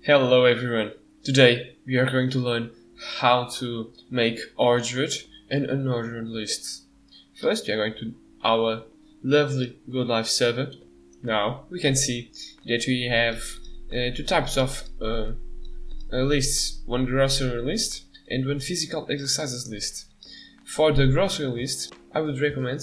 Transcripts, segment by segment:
Hello everyone, today we are going to learn how to make ordered and unordered lists. First we are going to our lovely Good Life server. Now we can see that we have two types of lists, one grocery list and one physical exercises list. For the grocery list I would recommend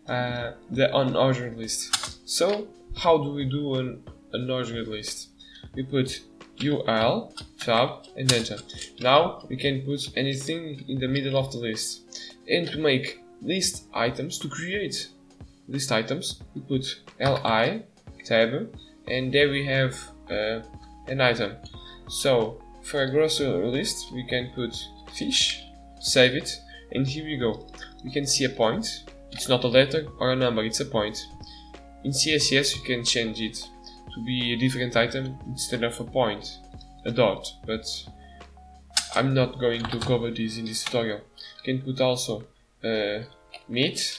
the unordered list. So how do we do an unordered list? We put UL, tab and enter. Now we can put anything in the middle of the list. And to make list items, to create list items, we put LI, tab, and there we have an item. So for a grocery list we can put fish, save it, and here we go. We can see a point. It's not a letter or a number, it's a point. In CSS you can change it to be a different item instead of a point, a dot, but I'm not going to cover this in this tutorial. You can put also meat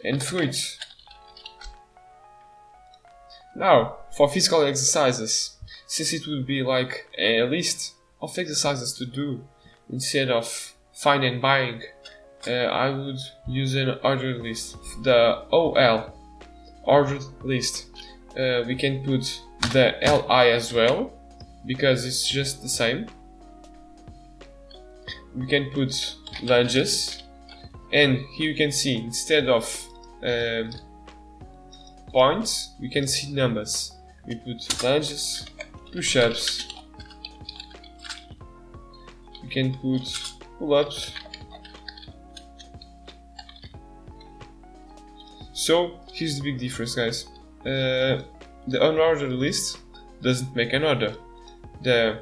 and fruit. Now for physical exercises, since it would be like a list of exercises to do instead of finding and buying, I would use an ordered list. The OL ordered list. We can put the LI as well because it's just the same. We can put lunges, and here you can see instead of points we can see numbers. We put lunges, push-ups, we can put pull-ups. So here's the big difference, guys. The unordered list doesn't make an order. The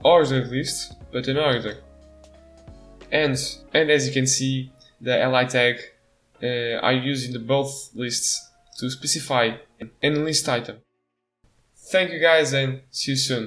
ordered list but an order. And as you can see, the li tag are used in the both lists to specify an list item. Thank you guys and see you soon.